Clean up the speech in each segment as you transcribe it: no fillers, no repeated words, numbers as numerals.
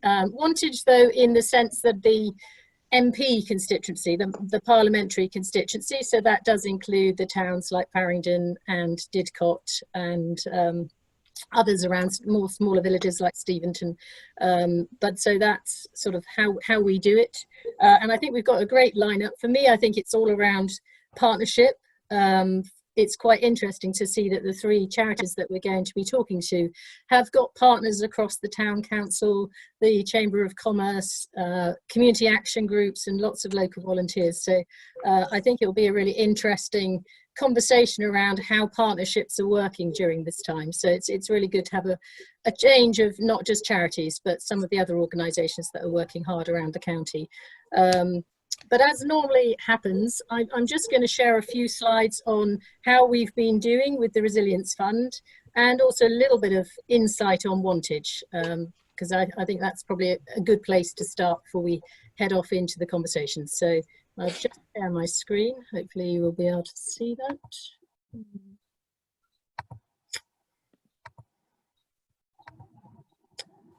Wantage, though, in the sense that the MP constituency, the parliamentary constituency, so that does include the towns like Faringdon and Didcot and others around more smaller villages like Steventon. But so that's sort of how we do it. And I think we've got a great lineup. For me, I think it's all around partnership. It's quite interesting to see that the three charities that we're going to be talking to have got partners across the town council, the Chamber of Commerce, community action groups, and lots of local volunteers. So I think it will be a really interesting conversation around how partnerships are working during this time. So it's really good to have a change of not just charities, but some of the other organisations that are working hard around the county. But as normally happens, I'm just going to share a few slides on how we've been doing with the Resilience Fund, and also a little bit of insight on Wantage, because I think that's probably a good place to start before we head off into the conversation. So I'll just share my screen. Hopefully you will be able to see that.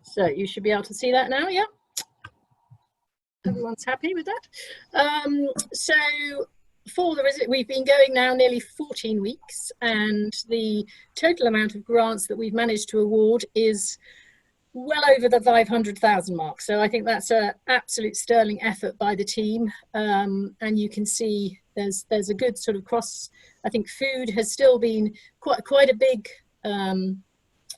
So you should be able to see that now, yeah? Everyone's happy with that. So for we've been going now nearly 14 weeks, and the total amount of grants that we've managed to award is well over the 500,000 mark. So I think that's an absolute sterling effort by the team. And you can see there's a good sort of cross. I think food has still been quite a big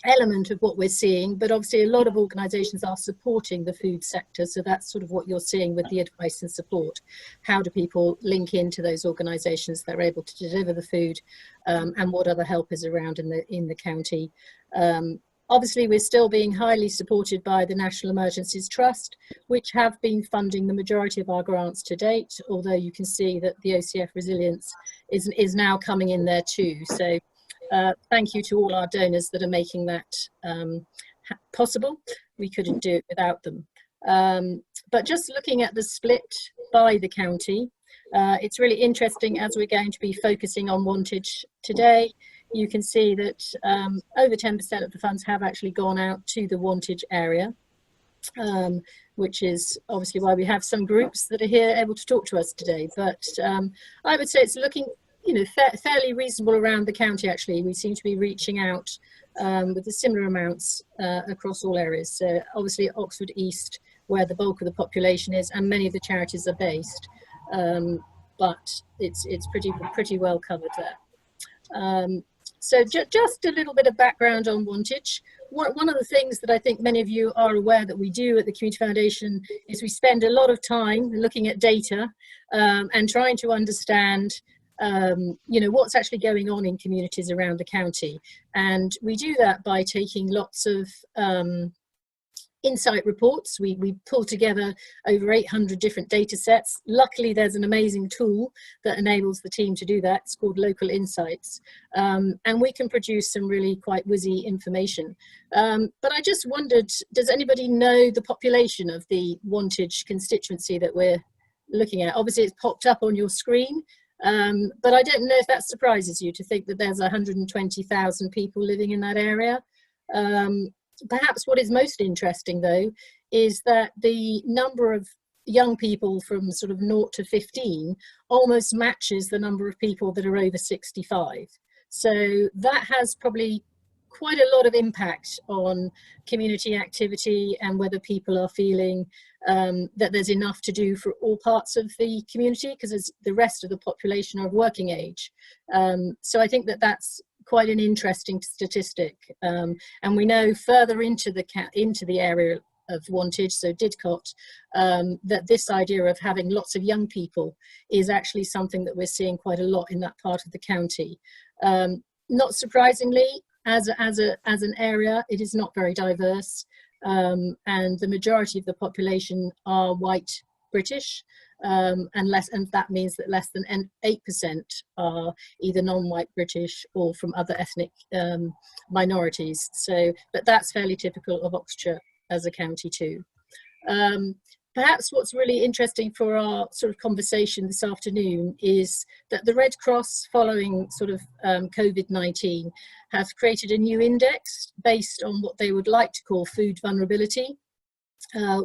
element of what we're seeing, but obviously a lot of organisations are supporting the food sector, so that's sort of what you're seeing with the advice and support. How do people link into those organisations that are able to deliver the food, and what other help is around in the county. Obviously we're still being highly supported by the National Emergencies Trust, which have been funding the majority of our grants to date, although you can see that the OCF Resilience is now coming in there too. So thank you to all our donors that are making that possible. We couldn't do it without them. But just looking at the split by the county, it's really interesting as we're going to be focusing on Wantage today. You can see that over 10% of the funds have actually gone out to the Wantage area, which is obviously why we have some groups that are here able to talk to us today. But I would say it's looking fairly reasonable around the county. Actually, we seem to be reaching out with the similar amounts across all areas. So obviously Oxford East, where the bulk of the population is, and many of the charities are based, but it's pretty well covered there. So just a little bit of background on Wantage. One of the things that I think many of you are aware that we do at the Community Foundation is we spend a lot of time looking at data and trying to understand what's actually going on in communities around the county. And we do that by taking lots of insight reports. We pull together over 800 different data sets. Luckily, there's an amazing tool that enables the team to do that. It's called Local Insights. And we can produce some really quite whizzy information. But I just wondered, does anybody know the population of the Wantage constituency that we're looking at? Obviously, it's popped up on your screen. But I don't know if that surprises you to think that there's 120,000 people living in that area. Perhaps what is most interesting, though, is that the number of young people from sort of 0 to 15 almost matches the number of people that are over 65. So that has probably quite a lot of impact on community activity and whether people are feeling that there's enough to do for all parts of the community, because the rest of the population are working age. So I think that that's quite an interesting statistic. And we know further into the area of Wantage, so Didcot, that this idea of having lots of young people is actually something that we're seeing quite a lot in that part of the county. Not surprisingly, as an area, it is not very diverse, and the majority of the population are white British, and that means that less than 8% are either non-white British or from other ethnic minorities. So, but that's fairly typical of Oxfordshire as a county too. Perhaps what's really interesting for our sort of conversation this afternoon is that the Red Cross, following sort of COVID-19, have created a new index based on what they would like to call food vulnerability.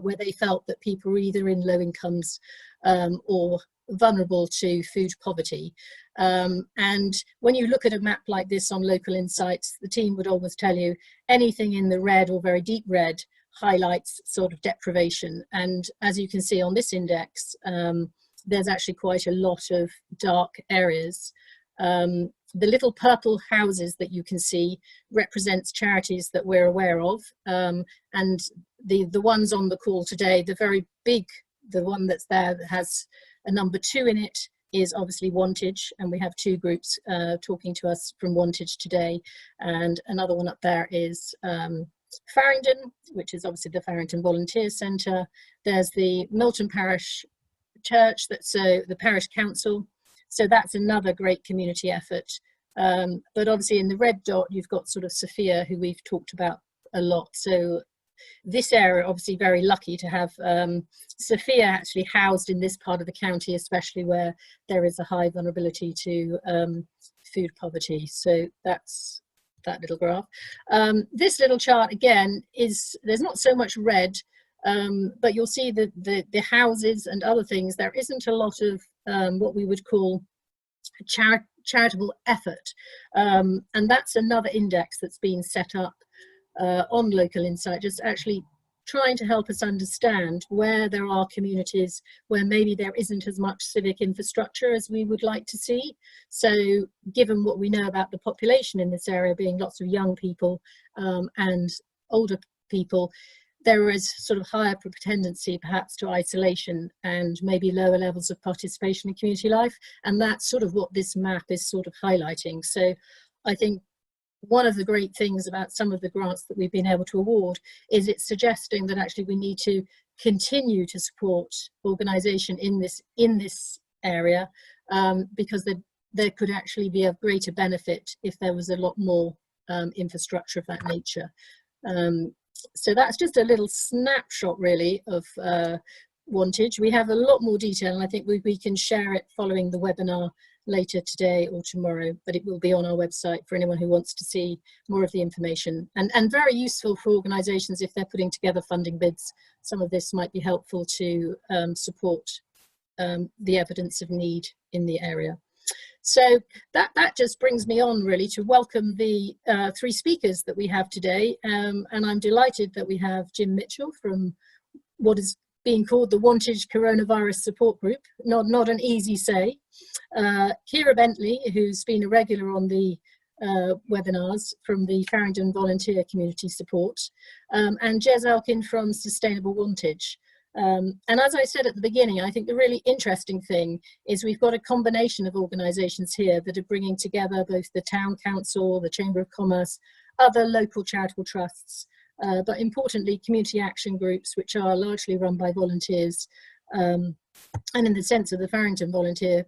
where they felt that people were either in low incomes or vulnerable to food poverty. And when you look at a map like this on Local Insights, the team would always tell you anything in the red or very deep red highlights sort of deprivation. And as you can see on this index, there's actually quite a lot of dark areas. The little purple houses that you can see represents charities that we're aware of. And the ones on the call today, the very big, the one that's there that has a number 2 in it is obviously Wantage, and we have 2 groups talking to us from Wantage today. And another one up there is Faringdon, which is obviously the Faringdon Volunteer Centre. There's the Milton Parish Church, that's the Parish Council. So that's another great community effort. But obviously in the red dot, you've got sort of Sophia, who we've talked about a lot. So this area, obviously very lucky to have Sophia actually housed in this part of the county, especially where there is a high vulnerability to food poverty. So that's that little graph. This little chart again is, there's not so much red, but you'll see that the houses and other things, there isn't a lot of what we would call charitable effort. And that's another index that's been set up on Local Insight, just actually trying to help us understand where there are communities where maybe there isn't as much civic infrastructure as we would like to see. So given what we know about the population in this area being lots of young people and older people, there is sort of higher tendency perhaps to isolation and maybe lower levels of participation in community life. And that's sort of what this map is sort of highlighting. So I think one of the great things about some of the grants that we've been able to award is it's suggesting that actually we need to continue to support organisation in this area because there could actually be a greater benefit if there was a lot more infrastructure of that nature. So that's just a little snapshot really of Wantage. We have a lot more detail, and I think we can share it following the webinar later today or tomorrow, but it will be on our website for anyone who wants to see more of the information, and very useful for organisations if they're putting together funding bids. Some of this might be helpful to support the evidence of need in the area. So that just brings me on really to welcome the 3 speakers that we have today, and I'm delighted that we have Jim Mitchell from what is being called the Wantage Coronavirus Support Group, not an easy say. Kiera Bentley, who's been a regular on the webinars from the Faringdon Volunteer Community Support, and Jez Elkin from Sustainable Wantage. And as I said at the beginning, I think the really interesting thing is we've got a combination of organisations here that are bringing together both the Town Council, the Chamber of Commerce, other local charitable trusts, but importantly community action groups, which are largely run by volunteers, and in the sense of the Faringdon Volunteer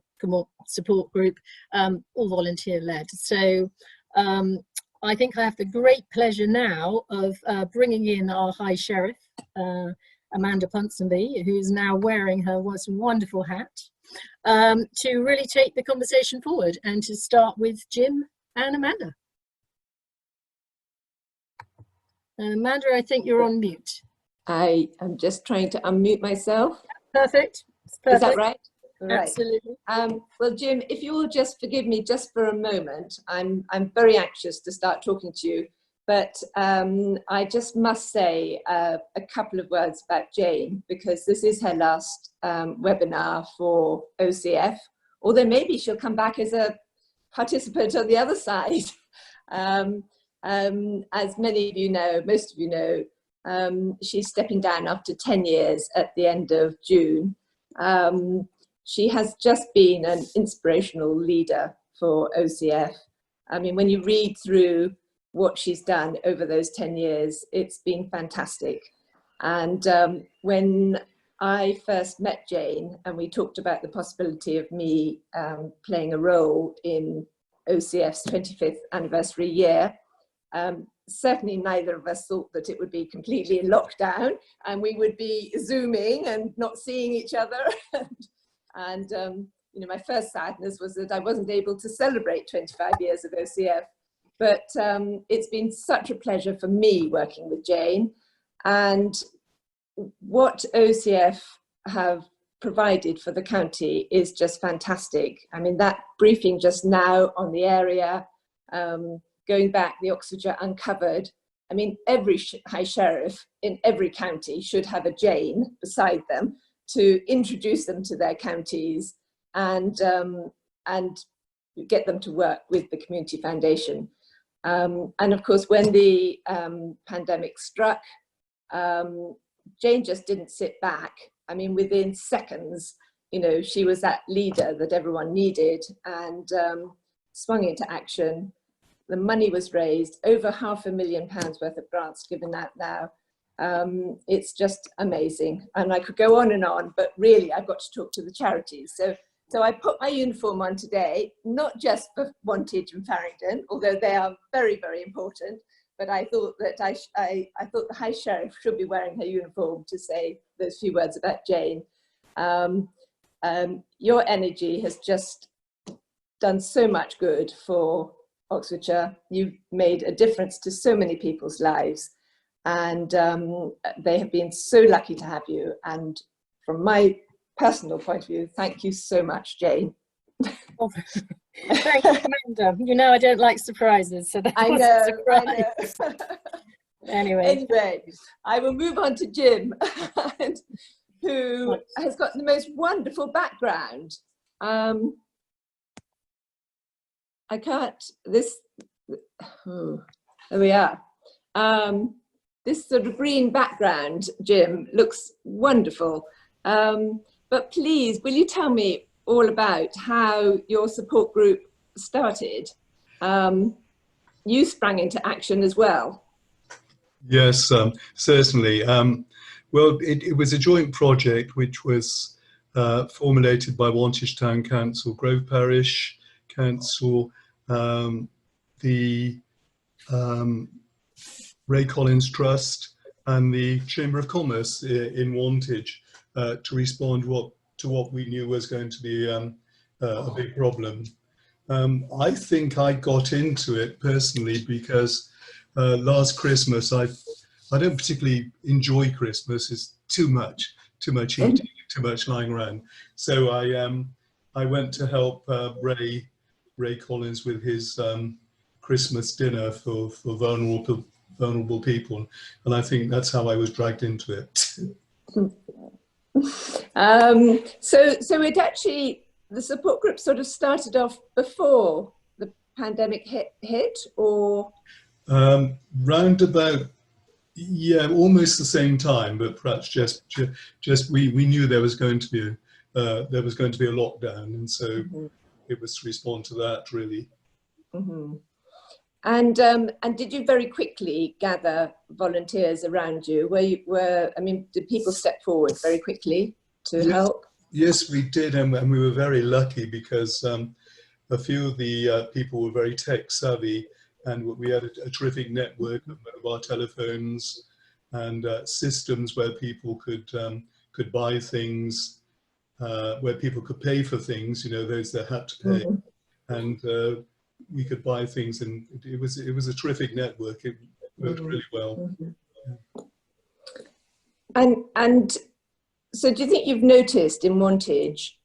Support Group, all volunteer led. So I think I have the great pleasure now of bringing in our High Sheriff, Amanda Ponsonby, who's now wearing her wonderful hat, to really take the conversation forward, and to start with Jim and Amanda. Amanda, I think you're on mute. I am just trying to unmute myself. Perfect. Is that right? Right. Absolutely. Well, Jim, if you will just forgive me just for a moment, I'm very anxious to start talking to you, but I just must say a couple of words about Jayne, because this is her last webinar for OCF, although maybe she'll come back as a participant on the other side. As many of you know, most of you know, she's stepping down after 10 years at the end of June. She has just been an inspirational leader for OCF. I mean, when you read through what she's done over those 10 years, it's been fantastic. And when I first met Jayne and we talked about the possibility of me playing a role in OCF's 25th anniversary year, certainly neither of us thought that it would be completely in lockdown and we would be Zooming and not seeing each other. And you know, my first sadness was that I wasn't able to celebrate 25 years of OCF. But it's been such a pleasure for me working with Jayne. And what OCF have provided for the county is just fantastic. I mean, that briefing just now on the area, going back, the Oxfordshire Uncovered. I mean, every High Sheriff in every county should have a Jayne beside them to introduce them to their counties and get them to work with the Community Foundation. And of course, when the pandemic struck, Jayne just didn't sit back. I mean, within seconds, you know, she was that leader that everyone needed and swung into action. The money was raised, over £500,000 worth of grants given out now. It's just amazing. And I could go on, but really I've got to talk to the charities. So I put my uniform on today, not just for Wantage and Faringdon, although they are very, very important, but I thought that I thought the High Sheriff should be wearing her uniform to say those few words about Jayne. Your energy has just done so much good for Oxfordshire. You've made a difference to so many people's lives, and they have been so lucky to have you. And from my personal point of view, thank you so much, Jayne. Oh, thank you, Amanda. You know I don't like surprises, so that was a surprise. I know. Anyway, I will move on to Jim, who has got the most wonderful background. I can't, there we are. This sort of green background, Jim, looks wonderful. But please, will you tell me all about how your support group started? You sprang into action as well. Yes, certainly. Well, it was a joint project which was formulated by Wantage Town Council, Grove Parish Council, the Ray Collins Trust and the Chamber of Commerce in Wantage to respond to what we knew was going to be a big problem. I think I got into it personally because last Christmas, I don't particularly enjoy Christmas. It's too much eating, too much lying around. So I went to help Ray Collins with his Christmas dinner for vulnerable people, and I think that's how I was dragged into it. So it actually, the support group sort of started off before the pandemic hit, or round about, yeah, almost the same time, but perhaps just we knew there was going to be a lockdown, and so it was to respond to that, really. And did you very quickly gather volunteers around you? I mean, did people step forward very quickly to help? Yes, we did, and we were very lucky because a few of the people were very tech savvy, and we had a terrific network of mobile telephones and systems where people could buy things, where people could pay for things. You know, those that had to pay, and we could buy things, and it was a terrific network. It worked really well. And so, do you think you've noticed in Wantage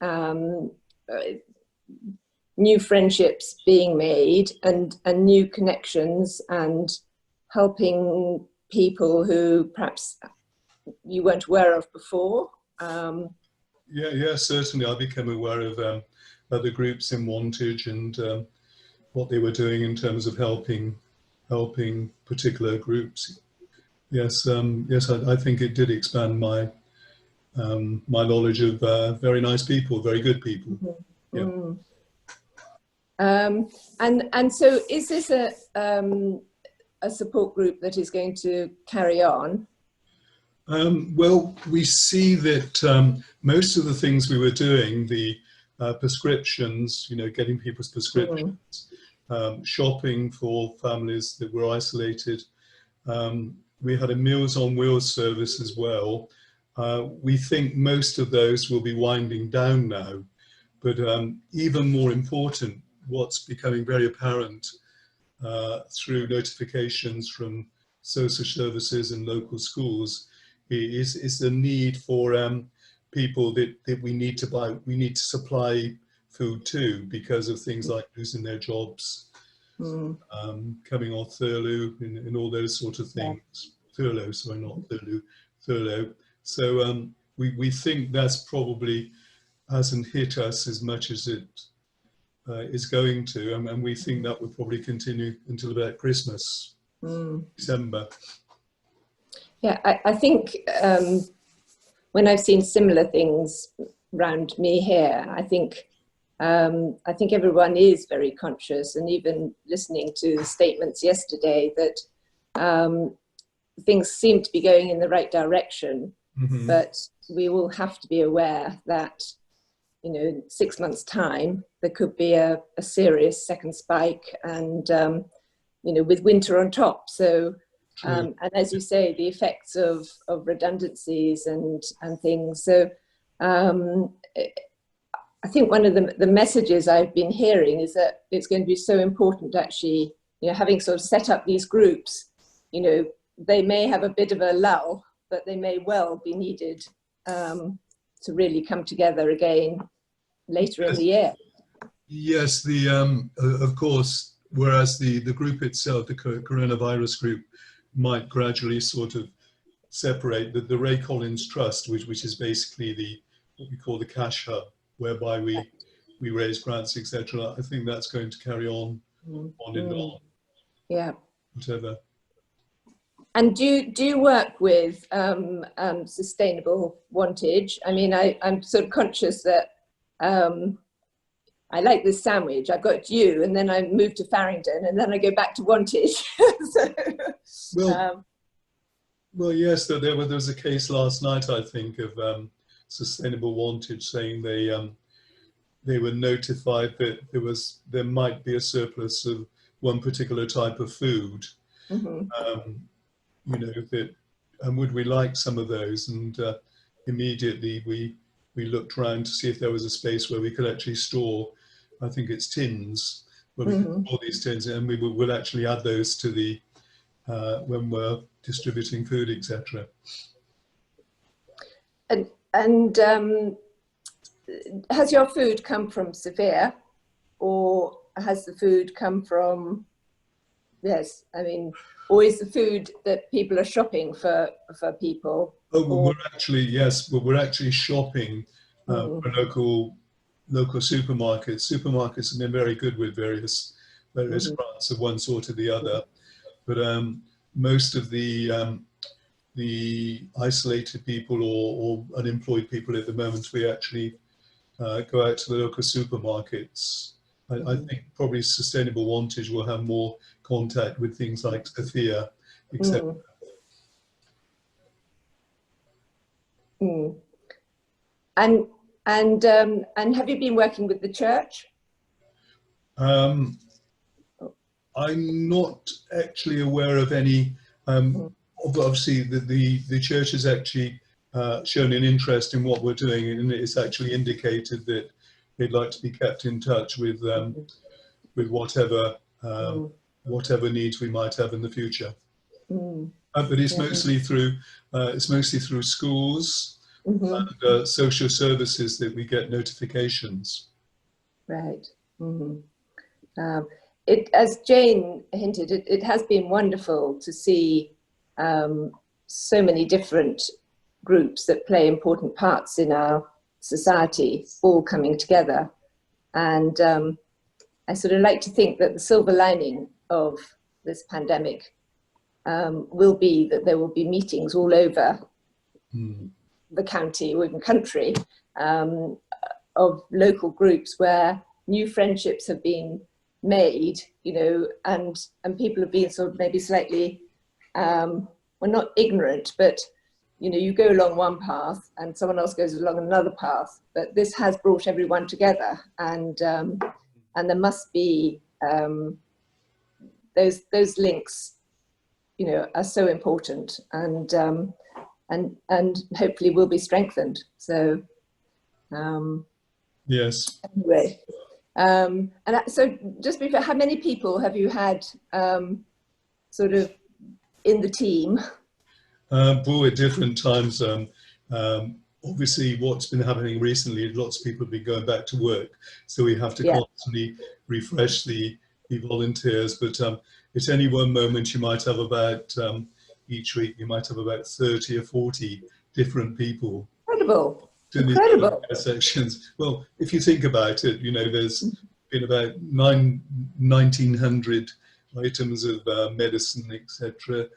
new friendships being made and new connections and helping people who perhaps you weren't aware of before? Yeah, certainly. I became aware of other groups in Wantage and what they were doing in terms of helping particular groups. Yes, I think it did expand my my knowledge of very nice people, very good people. Yeah. And so, is this a support group that is going to carry on? Well, we see that most of the things we were doing, the prescriptions, you know, getting people's prescriptions, shopping for families that were isolated. We had a Meals on Wheels service as well. We think most of those will be winding down now, but even more important, what's becoming very apparent through notifications from social services and local schools is the need for people that we need to supply food to because of things like losing their jobs, coming off furlough and all those sort of things. Furlough, sorry, not furlough. So we think that's probably hasn't hit us as much as it is going to, and we think that will probably continue until about Christmas, December. Yeah, I think when I've seen similar things around me here, I think everyone is very conscious, and even listening to the statements yesterday that things seem to be going in the right direction, but we will have to be aware that, you know, in 6 months' time, there could be a serious second spike, and, you know, with winter on top. So, and as you say, the effects of redundancies and things. So I think one of the messages I've been hearing is that it's going to be so important actually, you know, having sort of set up these groups, you know, they may have a bit of a lull, but they may well be needed to really come together again later in the year. Yes, of course, whereas the group itself, the coronavirus group, might gradually sort of separate. The Ray Collins Trust, which is basically what we call the cash hub, whereby we raise grants, etc. I think that's going to carry on and on. Yeah. Whatever. And do you work with Sustainable Wantage? I mean, I'm sort of conscious that I like this sandwich. I've got you, and then I move to Faringdon, and then I go back to Wantage. Well, yes. There was a case last night, I think, of Sustainable Wantage saying they were notified that there might be a surplus of one particular type of food. You know, that, and would we like some of those? And immediately we looked around to see if there was a space where we could actually store, I think it's tins, where we can store these tins, and we will actually add those to the when we're distributing food, etc. And has your food come from Severe, or has the food come from? Yes, I mean, or is the food that people are shopping for people? Oh, well, we're actually shopping for local supermarkets. Supermarkets have been very good with various grants of one sort or the other, but most of the isolated people or unemployed people at the moment, we actually go out to the local supermarkets. I think probably Sustainable Wantage will have more contact with things like Sophia, etc. And have you been working with the church? I'm not actually aware of any. Obviously, the church has actually shown an interest in what we're doing, and it's actually indicated that they'd like to be kept in touch with whatever needs we might have in the future. But it's mostly through schools and social services that we get notifications. Right. As Jayne hinted, it has been wonderful to see so many different groups that play important parts in our society all coming together. And I sort of like to think that the silver lining of this pandemic will be that there will be meetings all over the county or even country of local groups where new friendships have been made, you know, and people have been sort of maybe slightly, well, not ignorant, but, you know, you go along one path and someone else goes along another path, but this has brought everyone together, and there must be those links, you know, are so important, and hopefully will be strengthened. So yes. Anyway, and so just before, how many people have you had sort of in the team? At different times. Obviously, what's been happening recently, lots of people have been going back to work, so we have to constantly refresh the volunteers. But at any one moment, you might have about, each week, you might have about 30 or 40 different people. Incredible. Doing Incredible. these sections. Well, if you think about it, you know, there's been about 1,900 items of medicine, etc.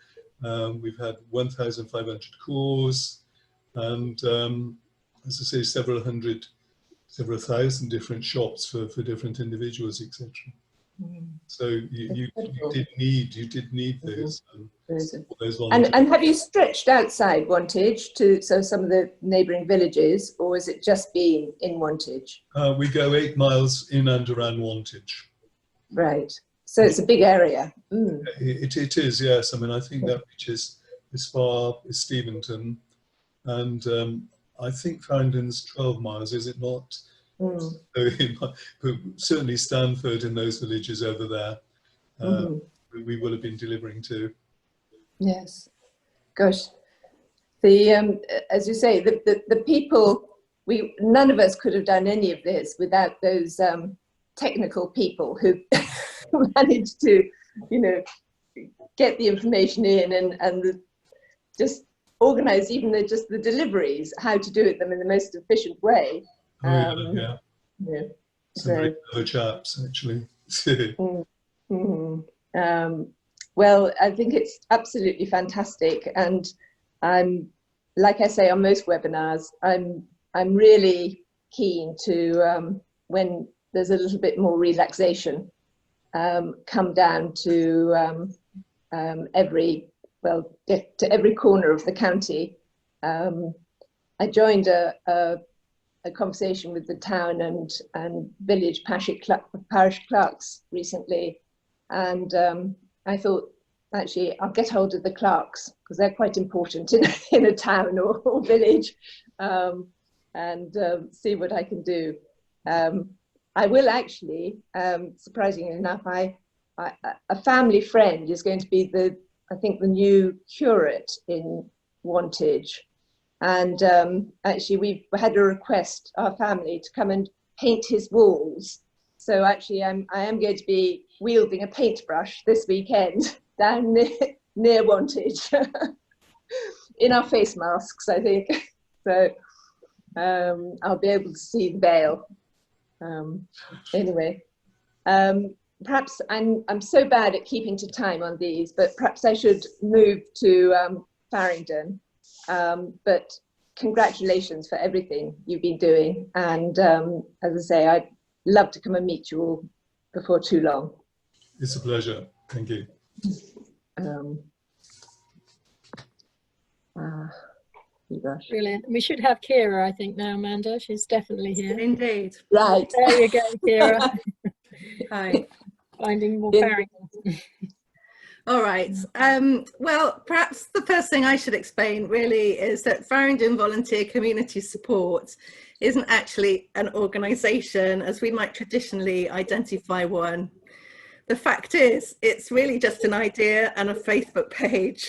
We've had 1,500 calls, and as I say, several thousand different shops for different individuals, etc. So you did need those. And have you stretched outside Wantage to some of the neighbouring villages, or is it just been in Wantage? We go 8 miles in and around Wantage. Right. So it's a big area. It is, yes. I mean, I think that reaches as far as Steventon, and I think Faringdon's 12 miles, is it not? So certainly Stanford and those villages over there, we will have been delivering to. Yes. Gosh, the as you say, the people, none of us could have done any of this without those technical people who managed to, you know, get the information in and just organise even the deliveries, how to do them in the most efficient way. Yeah. Some very So, clever chaps, actually. well, I think it's absolutely fantastic, and like I say on most webinars, I'm really keen to when there's a little bit more relaxation, come down to every corner of the county. I joined a conversation with the town and village parish clerks recently, and I thought, actually, I'll get hold of the clerks because they're quite important in a town or village, and see what I can do. I will actually, surprisingly enough, a family friend is going to be I think the new curate in Wantage. And actually, we've had a request, our family, to come and paint his walls. So actually, I am going to be wielding a paintbrush this weekend down near Wantage in our face masks, I think. So I'll be able to see the veil. Anyway, perhaps I'm so bad at keeping to time on these, but perhaps I should move to Faringdon. But congratulations for everything you've been doing, and as I say, I'd love to come and meet you all before too long. It's a pleasure. Thank you. Brilliant. We should have Kiera, I think, now, Amanda. She's definitely here. Indeed. Right. There you go, Kiera. Hi. Finding more Faringdon. All right. Well, perhaps the first thing I should explain really is that Faringdon Volunteer Community Support isn't actually an organisation as we might traditionally identify one. The fact is, it's really just an idea and a Facebook page.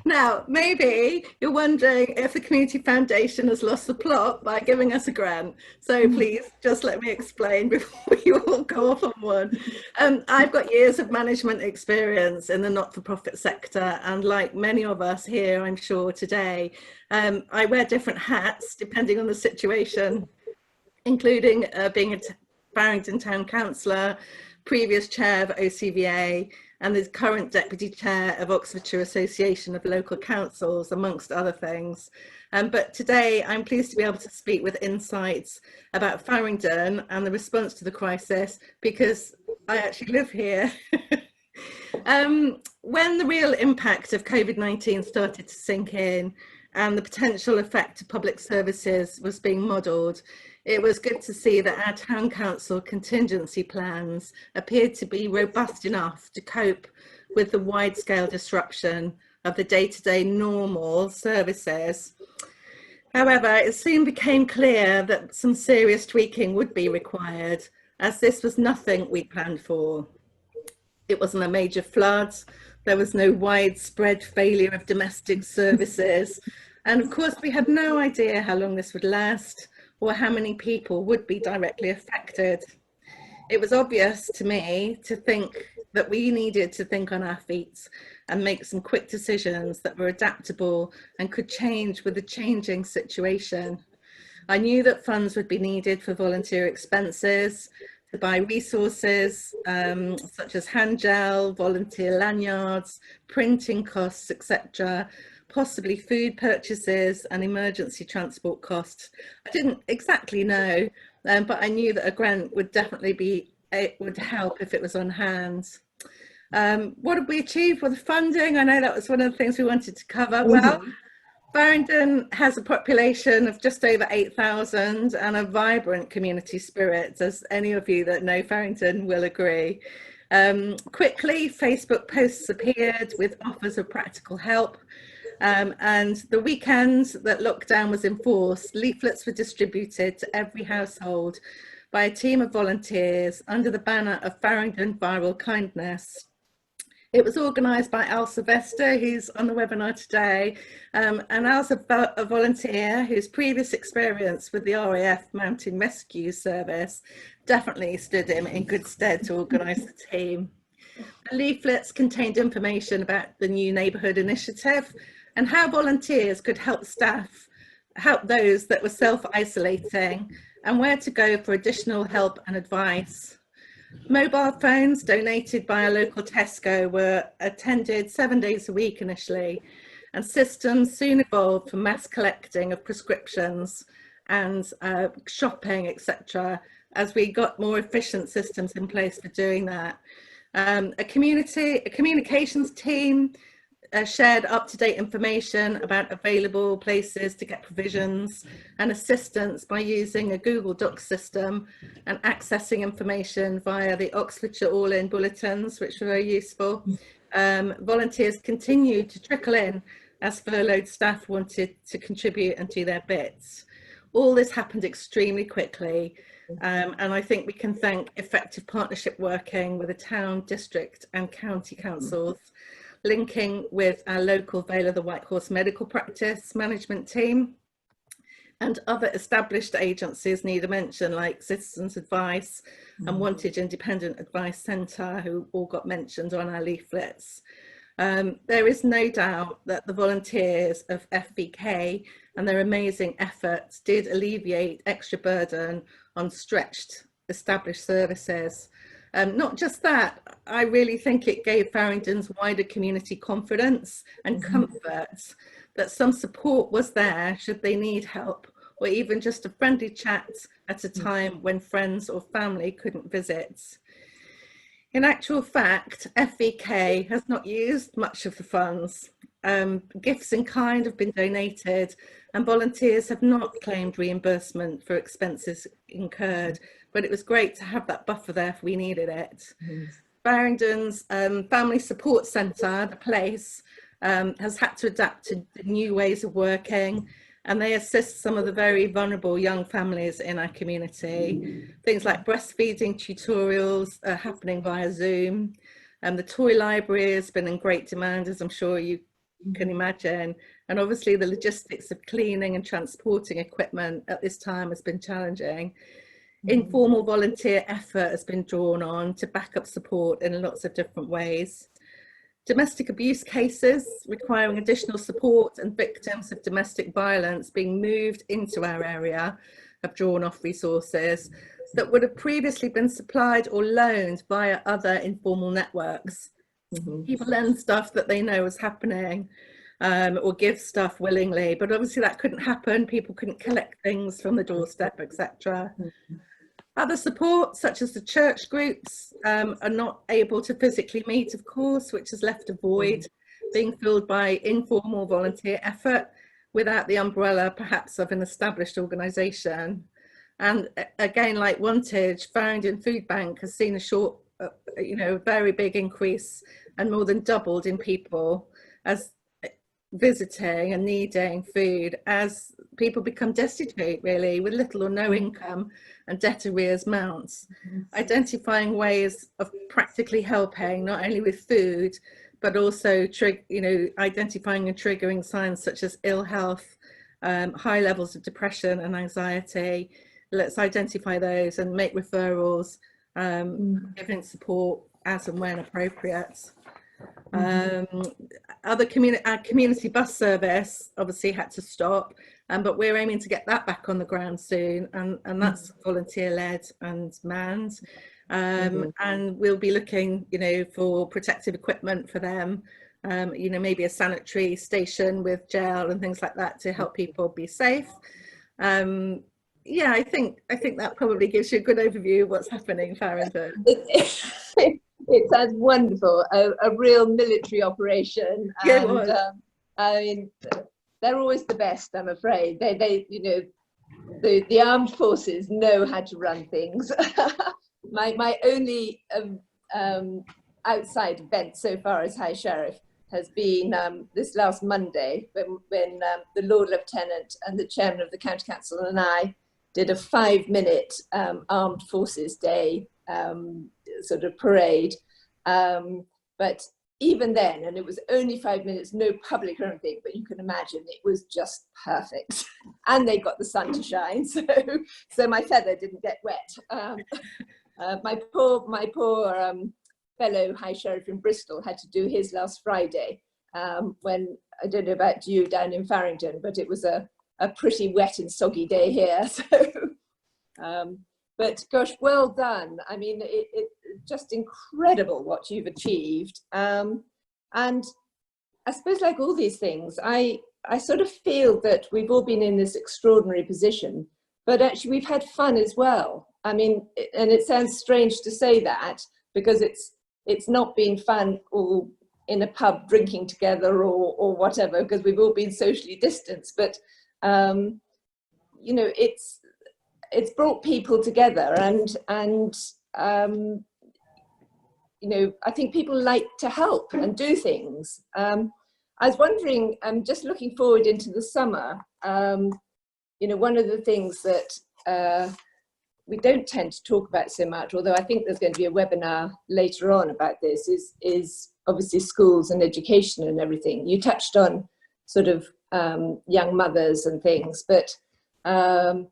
Now, maybe you're wondering if the Community Foundation has lost the plot by giving us a grant. So please just let me explain before you all go off on one. I've got years of management experience in the not-for-profit sector, and like many of us here, I'm sure today, I wear different hats depending on the situation, including being a Faringdon Town Councillor, previous chair of OCVA, and the current deputy chair of Oxfordshire Association of Local Councils, amongst other things. But today I'm pleased to be able to speak with insights about Faringdon and the response to the crisis, because I actually live here. When the real impact of COVID-19 started to sink in and the potential effect of public services was being modelled, it was good to see that our town council contingency plans appeared to be robust enough to cope with the wide-scale disruption of the day-to-day normal services. However, it soon became clear that some serious tweaking would be required, as this was nothing we planned for. It wasn't a major flood, There was no widespread failure of domestic services. And of course, we had no idea how long this would last or how many people would be directly affected. It was obvious to me to think that we needed to think on our feet and make some quick decisions that were adaptable and could change with the changing situation. I knew that funds would be needed for volunteer expenses, to buy resources such as hand gel, volunteer lanyards, printing costs, etc., possibly food purchases and emergency transport costs. I didn't exactly know, but I knew that a grant would definitely would help if it was on hand. What did we achieve with the funding? I know that was one of the things we wanted to cover. Well, Faringdon has a population of just over 8,000 and a vibrant community spirit, as any of you that know Faringdon will agree. Quickly, Facebook posts appeared with offers of practical help. And the weekend that lockdown was enforced, leaflets were distributed to every household by a team of volunteers under the banner of Faringdon Viral Kindness. It was organised by Al Sylvester, who's on the webinar today, and Al's a volunteer whose previous experience with the RAF Mountain Rescue Service definitely stood him in good stead to organise the team. The leaflets contained information about the new neighbourhood initiative and how volunteers could help those that were self-isolating and where to go for additional help and advice. Mobile phones donated by a local Tesco were attended 7 days a week initially, and systems soon evolved for mass collecting of prescriptions and shopping, etc., as we got more efficient systems in place for doing that. A communications team shared up-to-date information about available places to get provisions and assistance by using a Google Docs system and accessing information via the Oxfordshire all-in bulletins, which were very useful. Volunteers continued to trickle in as furloughed staff wanted to contribute and do their bits. All this happened extremely quickly, and I think we can thank effective partnership working with the town, district and county councils, linking with our local Vale of the White Horse medical practice management team and other established agencies need a mention, like Citizens Advice and Wantage Independent Advice Centre, who all got mentioned on our leaflets. There is no doubt that the volunteers of FVK and their amazing efforts did alleviate extra burden on stretched established services. Not just that, I really think it gave Faringdon's wider community confidence and comfort that some support was there should they need help, or even just a friendly chat at a time when friends or family couldn't visit. In actual fact, FVK has not used much of the funds. Gifts in kind have been donated and volunteers have not claimed reimbursement for expenses incurred, but it was great to have that buffer there if we needed it. Faringdon's Family Support Centre, the place, has had to adapt to new ways of working, and they assist some of the very vulnerable young families in our community. Things like breastfeeding tutorials are happening via Zoom, and the toy library has been in great demand, as I'm sure you can imagine, and obviously the logistics of cleaning and transporting equipment at this time has been challenging. Informal volunteer effort has been drawn on to back up support in lots of different ways. Domestic abuse cases requiring additional support and victims of domestic violence being moved into our area have drawn off resources that would have previously been supplied or loaned via other informal networks. People lend stuff that they know is happening, or give stuff willingly, but obviously that couldn't happen. People couldn't collect things from the doorstep, etc. Other support, such as the church groups, are not able to physically meet, of course, which has left a void being filled by informal volunteer effort without the umbrella, perhaps, of an established organisation. And again, like Wantage, Faringdon Food Bank has seen a very big increase and more than doubled in people as visiting and needing food as people become destitute, really, with little or no income and debt arrears mounts. Identifying ways of practically helping, not only with food, but also identifying and triggering signs such as ill health, high levels of depression and anxiety. Let's identify those and make referrals, giving support as and when appropriate. Our community bus service obviously had to stop, but we're aiming to get that back on the ground soon, and that's volunteer led and manned. And we'll be looking, for protective equipment for them, maybe a sanitary station with gel and things like that to help people be safe. Yeah, I think that probably gives you a good overview of what's happening in Faringdon. It sounds wonderful, a real military operation. Yeah, and I mean, they're always the best, I'm afraid. They the armed forces know how to run things. My only outside event so far as High Sheriff has been this last Monday, when the Lord Lieutenant and the Chairman of the County Council and I did a 5-minute Armed Forces Day sort of parade. But even then, and it was only 5 minutes, no public or anything, but you can imagine it was just perfect. And they got the sun to shine, so my feather didn't get wet. My poor fellow High Sheriff in Bristol had to do his last Friday, when, I don't know about you down in Faringdon, but it was a pretty wet and soggy day here. So, but gosh, well done. I mean, it's just incredible what you've achieved. And I suppose, like all these things, I sort of feel that we've all been in this extraordinary position, but actually we've had fun as well. I mean, and it sounds strange to say that, because it's not been fun all in a pub drinking together or whatever, because we've all been socially distanced, but it's brought people together, and I think people like to help and do things. I was wondering, just looking forward into the summer, one of the things that we don't tend to talk about so much, although I think there's going to be a webinar later on about this, is obviously schools and education and everything. You touched on sort of young mothers and things, but I'm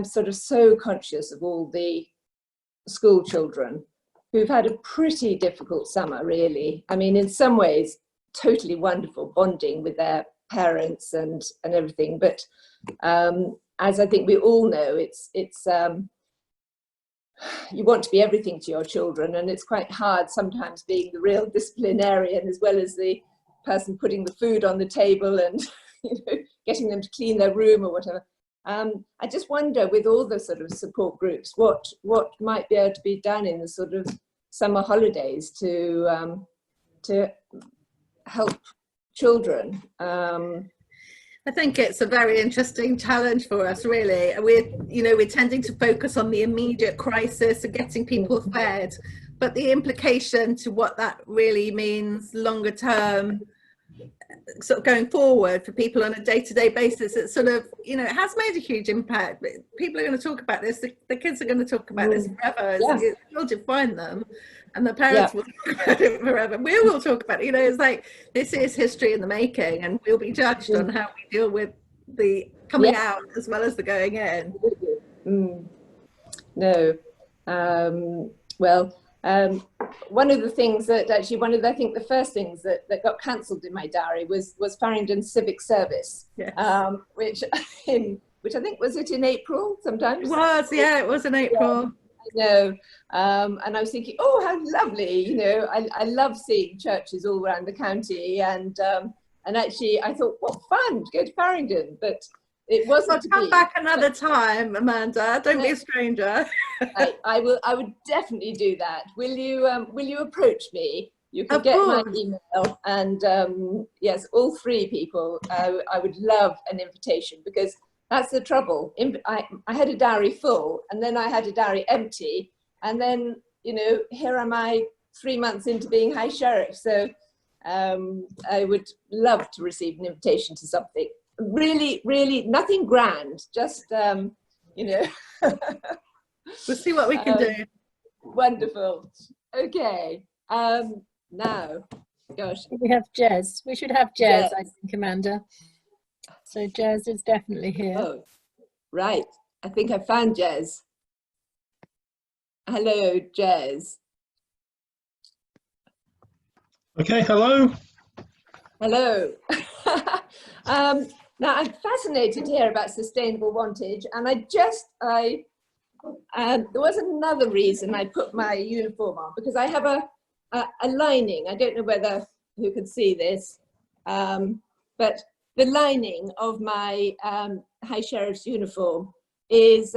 sort of so conscious of all the school children who've had a pretty difficult summer, really. I mean, in some ways, totally wonderful bonding with their parents and everything, but as I think we all know, it's you want to be everything to your children, and it's quite hard sometimes being the real disciplinarian as well as the person putting the food on the table and getting them to clean their room or whatever. I just wonder, with all the sort of support groups, what might be able to be done in the sort of summer holidays to help children. I think it's a very interesting challenge for us, really. We're tending to focus on the immediate crisis and getting people fed, but the implication to what that really means longer term, sort of going forward for people on a day-to-day basis, it's sort of, it has made a huge impact. People are going to talk about this, the kids are going to talk about this forever. Yes. It will define them, and the parents will talk about it forever. We will talk about it. It's like, this is history in the making, and we'll be judged on how we deal with the coming out as well as the going in. No. One of the things that actually, I think the first things that got cancelled in my diary was Faringdon Civic Service, yes. which I think, was it in April sometimes? It was in April. Yeah, I know. And I was thinking, oh, how lovely, I love seeing churches all around the county, and actually I thought, what fun to go to Faringdon, but it wasn't. Well, come back another time, Amanda. Don't be a stranger. I would definitely do that. Will you approach me? You can get my email, and yes, all three people. I would love an invitation, because that's the trouble. I had a diary full, and then I had a diary empty, and then here am I 3 months into being High Sheriff. So I would love to receive an invitation to something. Really, really nothing grand, just we'll see what we can do. Wonderful. Okay, now Gosh. We have Jez. We should have Jez, Jez. I think, Amanda. So Jez is definitely here. Oh, right. I think I found Jez. Hello, Jez. Okay, hello. Hello. Now, I'm fascinated to hear about Sustainable Wantage, and there was another reason I put my uniform on, because I have a lining. I don't know whether you can see this, but the lining of my High Sheriff's uniform is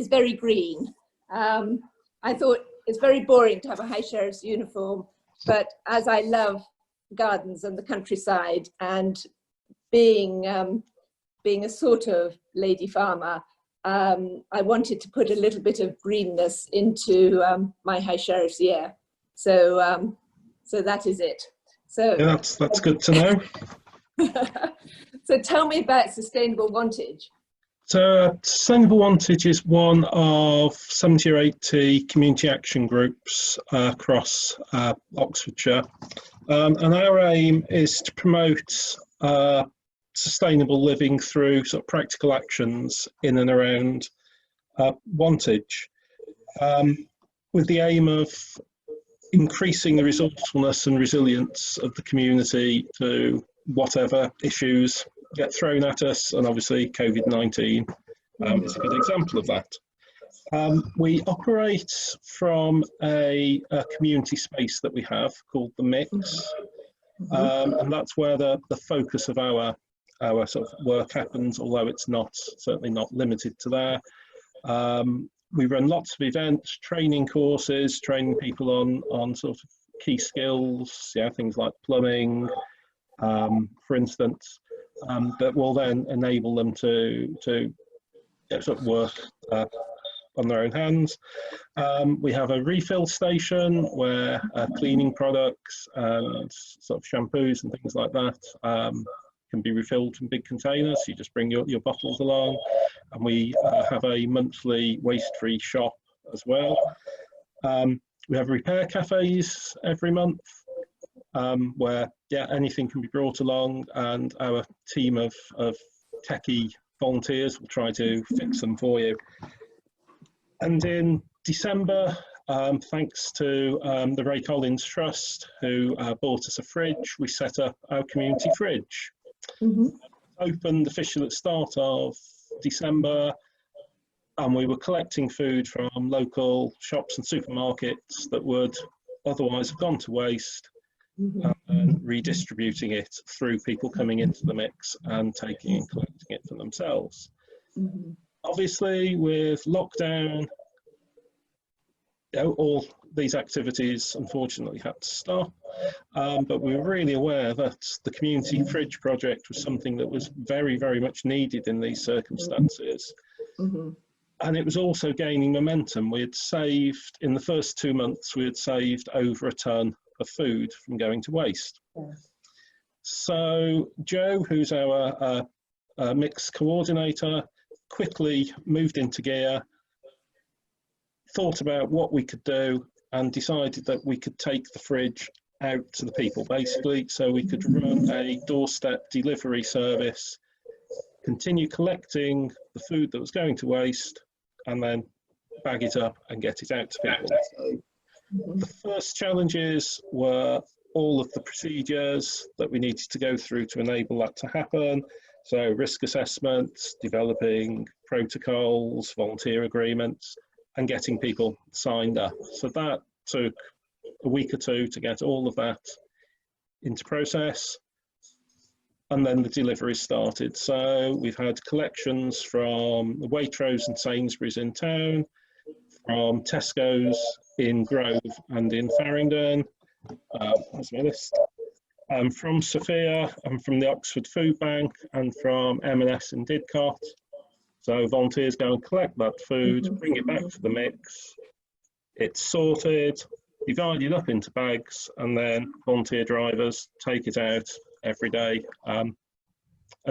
very green. I thought it's very boring to have a High Sheriff's uniform, but as I love gardens and the countryside, and being a sort of lady farmer, I wanted to put a little bit of greenness into my High Sheriff's year. So that is it. So Yeah, that's good to know. So tell me about Sustainable Wantage. So Sustainable Wantage is one of 70 or 80 community action groups across Oxfordshire. And our aim is to promote sustainable living through sort of practical actions in and around Wantage, with the aim of increasing the resourcefulness and resilience of the community to whatever issues get thrown at us, and obviously COVID-19 is a good example of that. We operate from a community space that we have called The Mix, and that's where the focus of our sort of work happens, although it's certainly not limited to there. We run lots of events, training courses, training people on sort of key skills, things like plumbing, for instance, that will then enable them to sort of work on their own hands. We have a refill station where cleaning products and sort of shampoos and things like that can be refilled from big containers. You just bring your bottles along, and we have a monthly waste-free shop as well. We have repair cafes every month, where anything can be brought along, and our team of techie volunteers will try to fix them for you. And in December, thanks to the Ray Collins Trust, who bought us a fridge, we set up our community fridge. Opened officially at the start of December, and we were collecting food from local shops and supermarkets that would otherwise have gone to waste, and redistributing it through people coming into the mix and taking and collecting it for themselves. Obviously, with lockdown, all these activities unfortunately had to stop, but we were really aware that the community fridge project was something that was very, very much needed in these circumstances. And it was also gaining momentum. We had saved, in the first 2 months, we had saved over a tonne of food from going to waste. So Joe, who's our mix coordinator, quickly moved into gear, thought about what we could do, and decided that we could take the fridge out to the people, basically, so we could run a doorstep delivery service, continue collecting the food that was going to waste, and then bag it up and get it out to people. So the first challenges were all of the procedures that we needed to go through to enable that to happen. So risk assessments, developing protocols, volunteer agreements, and getting people signed up. So that took a week or two to get all of that into process. And then the delivery started. So we've had collections from the Waitrose and Sainsbury's in town, from Tesco's in Grove and in Faringdon, that's my list, from Sophia and from the Oxford Food Bank and from M&S in Didcot. So volunteers go and collect that food, bring it back to the mix, it's sorted, divided up into bags, and then volunteer drivers take it out every day and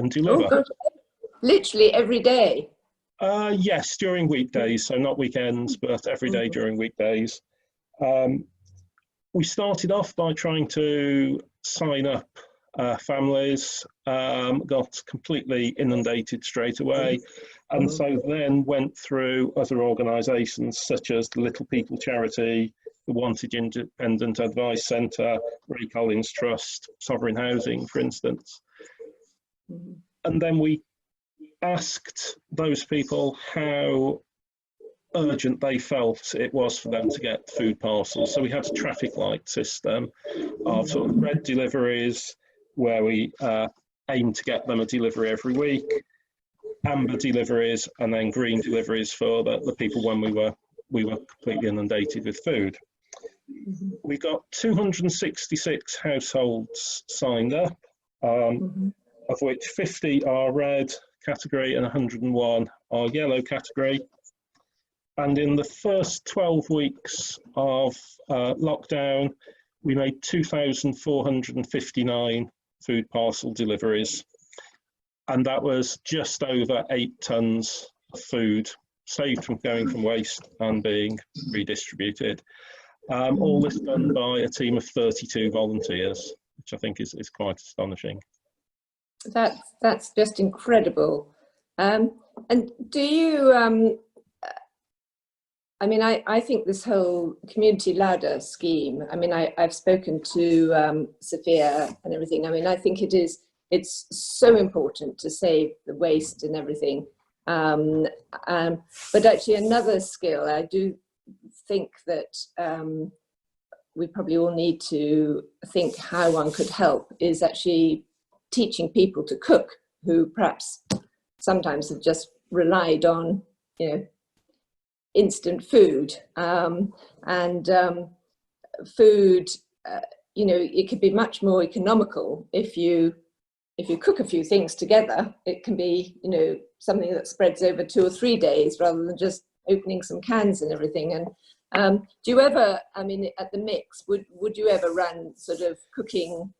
deliver. Oh, God. Literally every day? Yes, during weekdays, so not weekends, but every day during weekdays. We started off by trying to sign up families, got completely inundated straight away, and so then went through other organisations such as the Little People Charity, the Wantage Independent Advice Centre, Ray Collins Trust, Sovereign Housing, for instance. And then we asked those people how urgent they felt it was for them to get food parcels. So we had a traffic light system of sort of red deliveries, where we aim to get them a delivery every week, amber deliveries, and then green deliveries for the people when we were completely inundated with food. We got 266 households signed up, of which 50 are red category and 101 are yellow category. And in the first 12 weeks of lockdown, we made 2,459 food parcel deliveries. And that was just over 8 tonnes of food saved from going from waste and being redistributed. All this done by a team of 32 volunteers, which I think is quite astonishing. That's just incredible. And do you, I mean, I think this whole Community Ladder scheme, I mean, I've spoken to Sophia and everything. I mean, I think it's so important to save the waste and everything. But actually another skill, I do think that we probably all need to think how one could help, is actually teaching people to cook who perhaps sometimes have just relied on, instant food. Food, it could be much more economical if you cook a few things together. It can be, something that spreads over 2 or 3 days rather than just opening some cans and everything. And do you ever, I mean, at the Mix, would you ever run sort of cooking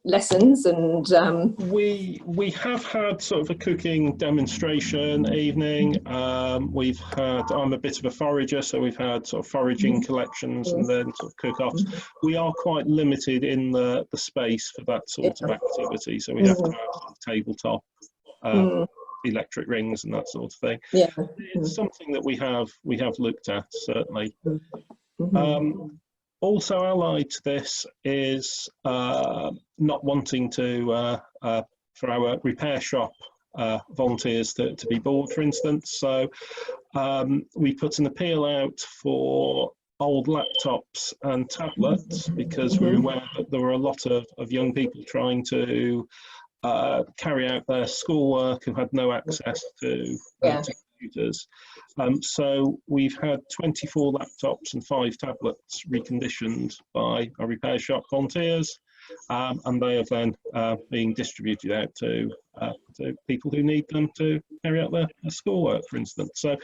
lessons? And we have had sort of a cooking demonstration evening. We've had, I'm a bit of a forager, so we've had sort of foraging collections and then sort of cook-offs. We are quite limited in the space for that sort of activity, so we have to have sort of tabletop electric rings and that sort of thing. It's something that we have looked at, certainly. Also allied to this is not wanting to for our repair shop volunteers to be bored, for instance. So we put an appeal out for old laptops and tablets, because we're aware that there were a lot of young people trying to carry out their schoolwork who had no access to computers. So we've had 24 laptops and 5 tablets reconditioned by our repair shop volunteers, and they have then being distributed out to people who need them to carry out their schoolwork, for instance. So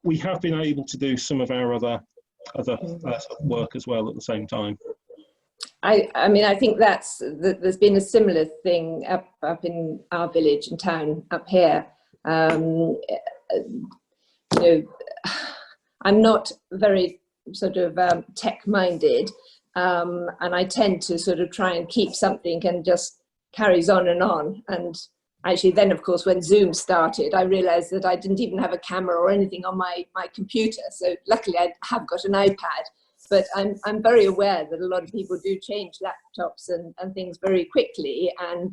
we have been able to do some of our other work as well at the same time. I mean, I think there's been a similar thing up in our village and town up here. I'm not very sort of tech-minded, and I tend to sort of try and keep something and just carries on. And actually then, of course, when Zoom started, I realized that I didn't even have a camera or anything on my computer. So luckily I have got an iPad. But I'm very aware that a lot of people do change laptops and things very quickly, and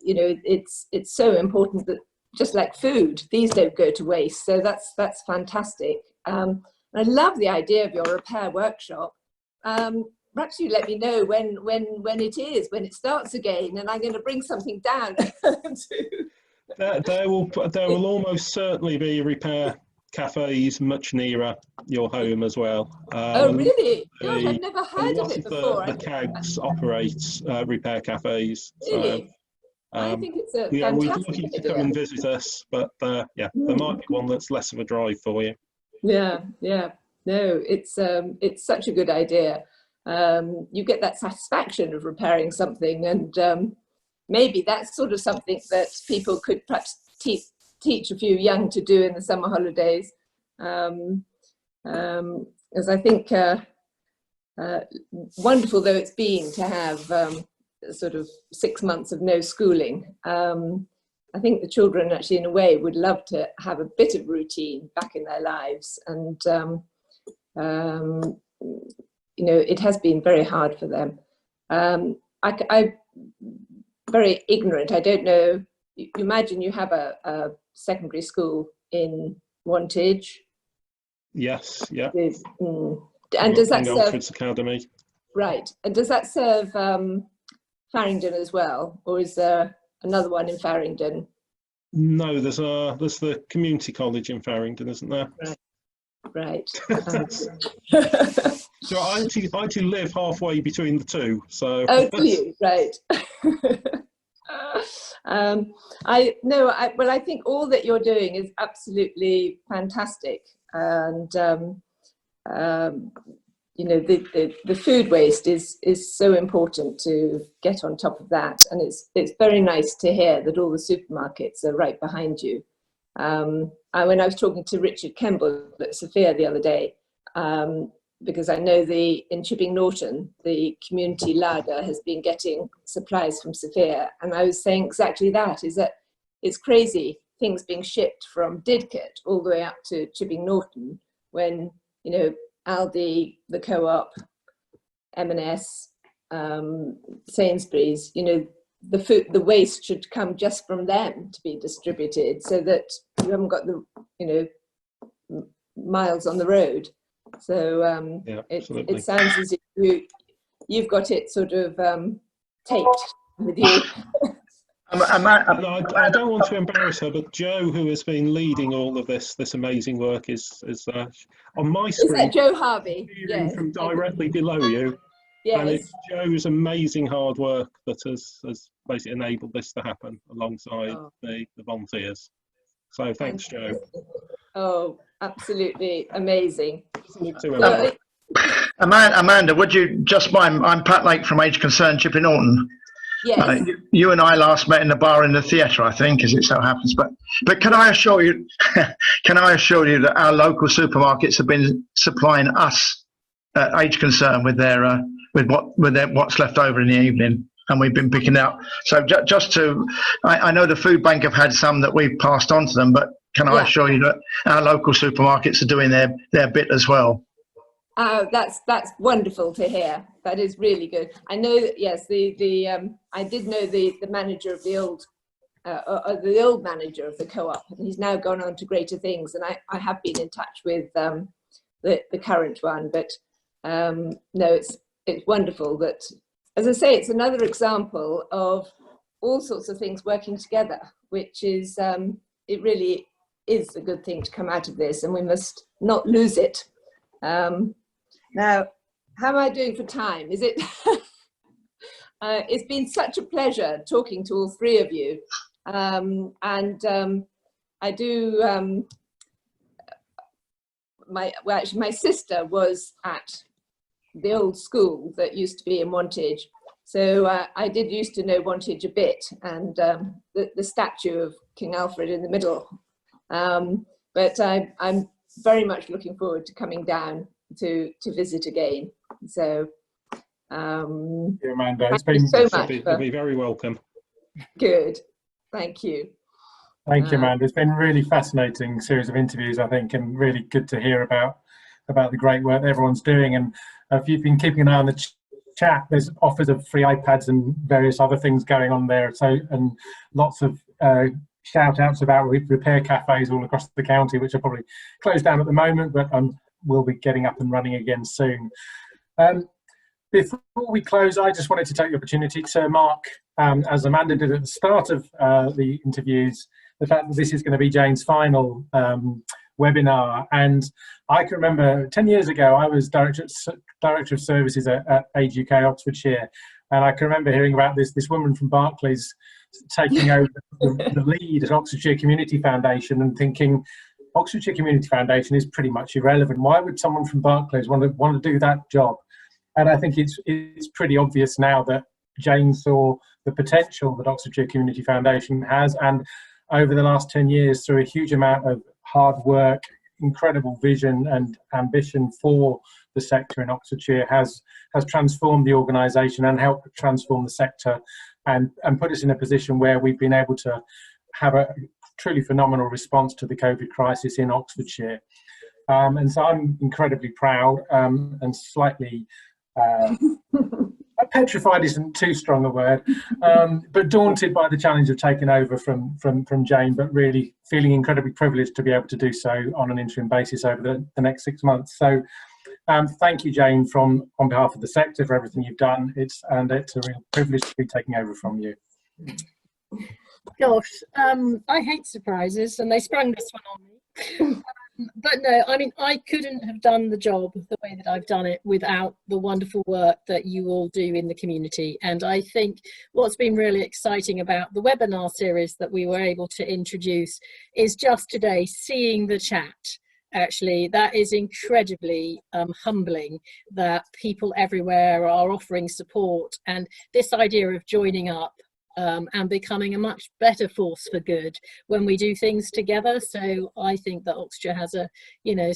it's so important that, just like food, these don't go to waste. So that's fantastic. I love the idea of your repair workshop. Perhaps you let me know when it starts again, and I'm going to bring something down. There will almost certainly be repair cafes much nearer your home as well. Oh really? God, I've never heard of it before. The CAGs operates repair cafes. Really? So, I think it's a we'd fantastic love you to idea. come and visit us, but there might be one that's less of a drive for you. Yeah. No, it's such a good idea. You get that satisfaction of repairing something, and maybe that's sort of something that people could perhaps teach a few young to do in the summer holidays, as I think wonderful though it's been to have sort of 6 months of no schooling, I think the children actually in a way would love to have a bit of routine back in their lives, and you know, it has been very hard for them. I'm very ignorant. I don't know. You imagine you have a secondary school in Wantage. Yes, yeah. And does that serve Academy? Right. And does that serve Faringdon as well, or is there another one in Faringdon? No, there's the community college in Faringdon, isn't there? Right. So I actually live halfway between the two. So. Oh, do you? Right. Well, I think all that you're doing is absolutely fantastic, and you know, the food waste is so important to get on top of that, and it's very nice to hear that all the supermarkets are right behind you. When I was talking to Richard Kemble at Sophia the other day, because I know in Chipping Norton, the community larder has been getting supplies from Sophia, and I was saying exactly that, is that it's crazy things being shipped from Didcot all the way up to Chipping Norton, when, you know, Aldi, the Co-op, M&S, Sainsbury's, you know, the waste should come just from them to be distributed, so that you haven't got the, you know, miles on the road. So yeah, it sounds as if you've got it sort of taped with you. I don't want to embarrass her, but Jo, who has been leading all of this amazing work, is on my screen. Is that Jo Harvey? Yes. From directly below you. Yes. And it's Jo's amazing hard work that has basically enabled this to happen alongside the volunteers. So thanks, Jo. Oh, absolutely amazing. Amanda, would you just mind? I'm Pat Lake from Age Concern Chipping Norton. Yes. You and I last met in the bar in the theatre, I think, as it so happens. But can I assure you, that our local supermarkets have been supplying us Age Concern with their what's left over in the evening, and we've been picking out. So I know the food bank have had some that we've passed on to them, but can I assure you that our local supermarkets are doing their bit as well? That's wonderful to hear. That is really good. I know that, yes, I did know the manager of the old manager of the Co-op, and he's now gone on to greater things, and I have been in touch with the current one, but no, it's wonderful that, as I say, it's another example of all sorts of things working together, which is it really is a good thing to come out of this, and we must not lose it. Now, how am I doing for time? Is it? It's been such a pleasure talking to all three of you, and I do. My sister was at the old school that used to be in Wantage, so I did used to know Wantage a bit, and the statue of King Alfred in the middle. But I'm very much looking forward to coming down to visit again. So, Amanda, it's been so much. You'll be very welcome. Good, thank you. Thank you, Amanda. It's been a really fascinating series of interviews, I think, and really good to hear about the great work that everyone's doing. And if you've been keeping an eye on the chat, there's offers of free iPads and various other things going on there. So, and lots of shout outs about repair cafes all across the county, which are probably closed down at the moment, but will be getting up and running again soon. Before we close, I just wanted to take the opportunity to mark, as Amanda did at the start of the interviews, the fact that this is going to be Jayne's final webinar. And I can remember 10 years ago, I was Director of Services at Age UK Oxfordshire. And I can remember hearing about this woman from Barclays taking over the lead at Oxfordshire Community Foundation, and thinking, Oxfordshire Community Foundation is pretty much irrelevant. Why would someone from Barclays want to do that job? And I think it's pretty obvious now that Jayne saw the potential that Oxfordshire Community Foundation has, and over the last 10 years, through a huge amount of hard work, incredible vision and ambition for the sector in Oxfordshire, has transformed the organisation and helped transform the sector, and put us in a position where we've been able to have a truly phenomenal response to the COVID crisis in Oxfordshire. And so I'm incredibly proud and slightly petrified isn't too strong a word, but daunted by the challenge of taking over from Jayne, but really feeling incredibly privileged to be able to do so on an interim basis over the next 6 months. So thank you, Jayne, on behalf of the sector for everything you've done. It's a real privilege to be taking over from you. Gosh, I hate surprises, and they sprung this one on me. But no, I mean, I couldn't have done the job the way that I've done it without the wonderful work that you all do in the community. And I think what's been really exciting about the webinar series that we were able to introduce is just today seeing the chat. Actually, that is incredibly humbling that people everywhere are offering support, and this idea of joining up and becoming a much better force for good when we do things together. So I think that Oxfordshire has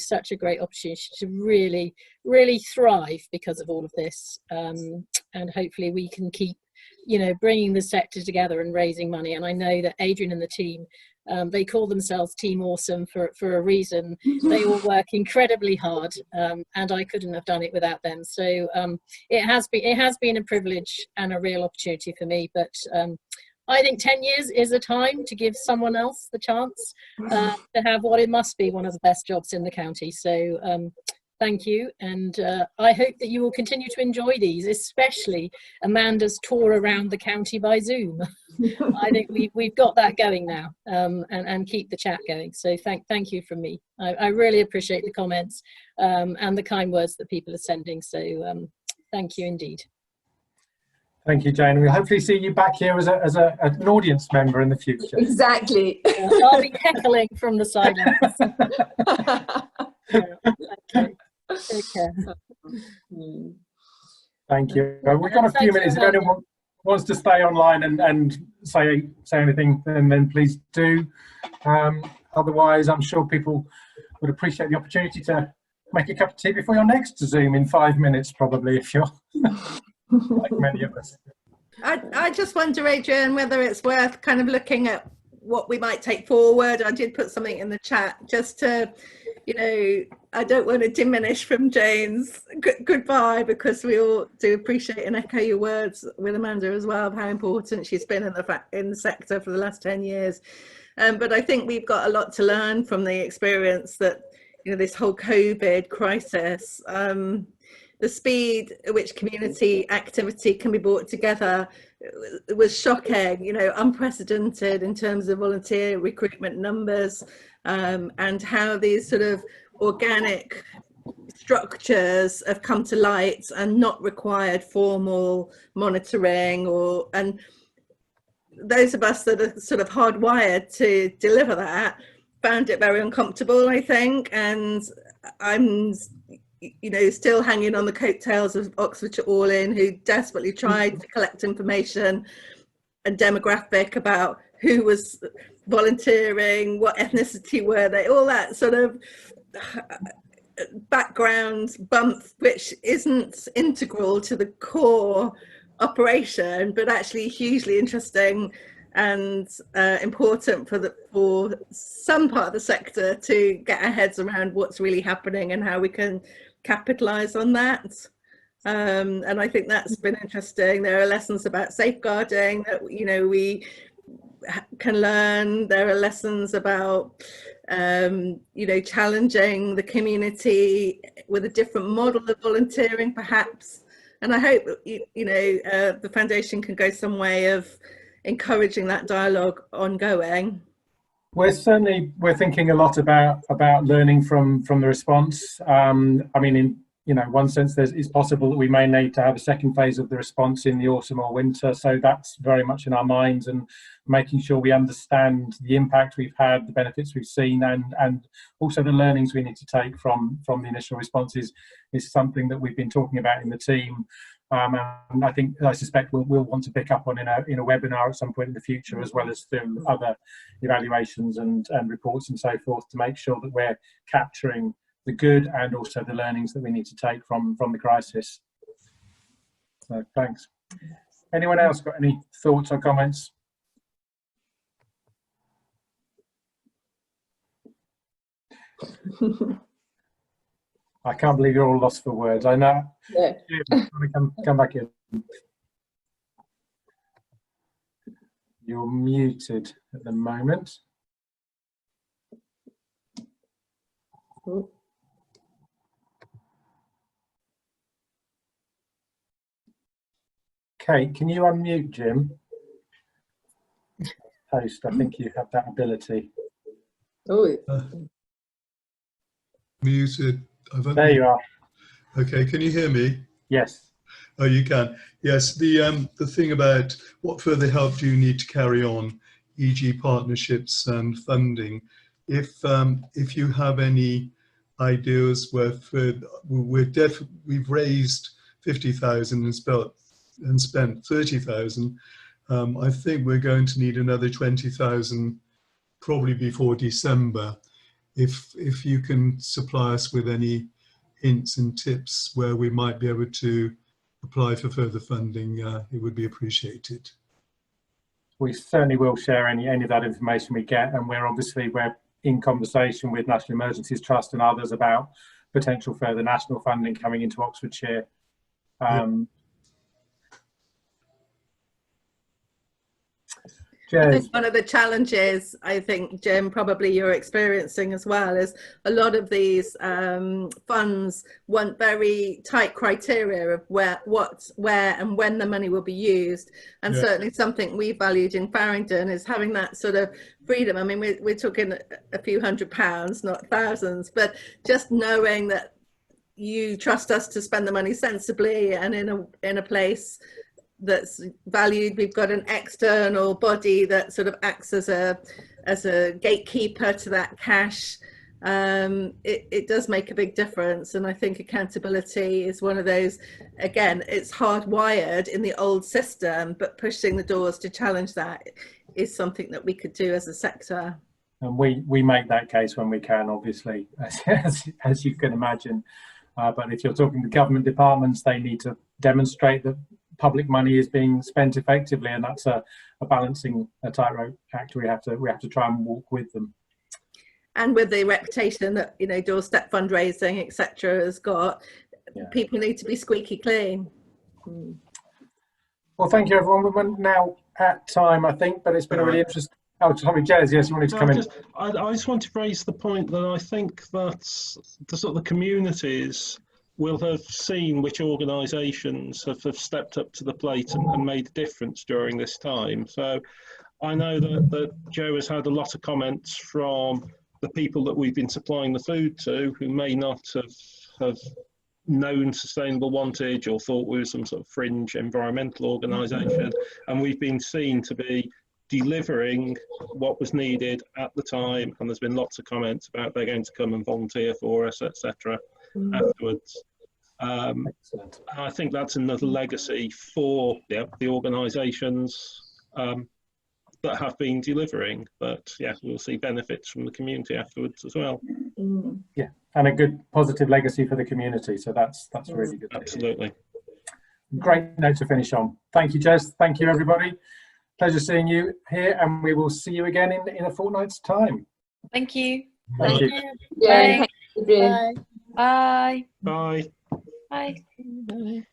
such a great opportunity to really, really thrive because of all of this, and hopefully we can keep, bringing the sector together and raising money. And I know that Adrian and the team, they call themselves Team Awesome for a reason. They all work incredibly hard, and I couldn't have done it without them. So it has been a privilege and a real opportunity for me. But I think 10 years is a time to give someone else the chance to have what it must be one of the best jobs in the county. So thank you, and I hope that you will continue to enjoy these, especially Amanda's tour around the county by Zoom. I think we've got that going now, and keep the chat going. So thank you from me. I really appreciate the comments and the kind words that people are sending. So thank you indeed. Thank you, Jayne. We'll hopefully see you back here as an audience member in the future. Exactly. I'll be heckling from the sidelines. Okay. Take care. Thank you. We've got a few minutes. If anyone wants to stay online and say anything, then please do. Otherwise, I'm sure people would appreciate the opportunity to make a cup of tea before your next Zoom in 5 minutes, probably, if you're like many of us. I just wonder, Adrian, whether it's worth kind of looking at what we might take forward. I did put something in the chat just to, I don't want to diminish from Jayne's goodbye, because we all do appreciate and echo your words with Amanda as well of how important she's been in the sector for the last 10 years. But I think we've got a lot to learn from the experience that, this whole COVID crisis, the speed at which community activity can be brought together was shocking, unprecedented in terms of volunteer recruitment numbers, and how these sort of organic structures have come to light and not required formal monitoring, and those of us that are sort of hardwired to deliver that found it very uncomfortable, I think. And I'm still hanging on the coattails of Oxfordshire All In, who desperately tried to collect information and demographic about who was volunteering, what ethnicity were they, all that sort of background bump, which isn't integral to the core operation, but actually hugely interesting and important for some part of the sector to get our heads around what's really happening and how we can capitalize on that. And I think that's been interesting. There are lessons about safeguarding that we can learn. There are lessons about challenging the community with a different model of volunteering perhaps. And I hope the foundation can go some way of encouraging that dialogue ongoing. We're thinking a lot about learning from the response. I mean, in one sense, it's possible that we may need to have a second phase of the response in the autumn or winter. So that's very much in our minds, and making sure we understand the impact we've had, the benefits we've seen, and also the learnings we need to take from the initial responses is something that we've been talking about in the team. And I suspect we'll want to pick up on in a webinar at some point in the future, as well as through other evaluations and reports and so forth, to make sure that we're capturing the good and also the learnings that we need to take from the crisis. So thanks. Anyone else got any thoughts or comments? I can't believe you're all lost for words. I know. Yeah. Come back in. You're muted at the moment. Oh. Kate, can you unmute Jim? Host, I think you have that ability. Oh. Muted. There you are. Okay, can you hear me? Yes. Oh, you can. Yes, the thing about what further help do you need to carry on, e.g. partnerships and funding. If you have any ideas where we've raised 50,000 and spent 30,000, I think we're going to need another 20,000 probably before December. If you can supply us with any hints and tips where we might be able to apply for further funding, it would be appreciated. We certainly will share any of that information we get, and we're in conversation with National Emergencies Trust and others about potential further national funding coming into Oxfordshire. I think one of the challenges, I think, Jim, probably you're experiencing as well, is a lot of these funds want very tight criteria of where and when the money will be used. And certainly something we valued in Faringdon is having that sort of freedom. I mean, we're talking a few £100s, not thousands, but just knowing that you trust us to spend the money sensibly and in a place that's valued. We've got an external body that sort of acts as a gatekeeper to that cash. It does make a big difference, and I think accountability is one of those, again, it's hardwired in the old system, but pushing the doors to challenge that is something that we could do as a sector. And we make that case when we can, obviously, as you can imagine. But if you're talking to government departments, they need to demonstrate that public money is being spent effectively, and that's a balancing tightrope act we have to try and walk with them. And with the reputation that, you know, doorstep fundraising, etc., has got, people need to be squeaky clean. Well, thank you, everyone. We're now at time, I think, but it's been a really interesting. Oh, sorry, Jez, yes, you wanted to come in. I just want to raise the point that I think that the sort of the communities will have seen which organisations have stepped up to the plate and made a difference during this time. So I know that Joe has had a lot of comments from the people that we've been supplying the food to, who may not have known Sustainable Wantage or thought we were some sort of fringe environmental organisation, and we've been seen to be delivering what was needed at the time, and there's been lots of comments about they're going to come and volunteer for us, etc. afterwards. I think that's another legacy for the organisations that have been delivering, but we'll see benefits from the community afterwards as well. Yeah, and a good positive legacy for the community, so that's really good. Absolutely. Great note to finish on. Thank you, Jez. Thank you, everybody. Pleasure seeing you here, and we will see you again in a fortnight's time. Thank you. Thank you. Yeah, Bye. thank you. Bye. Bye. Bye. Bye.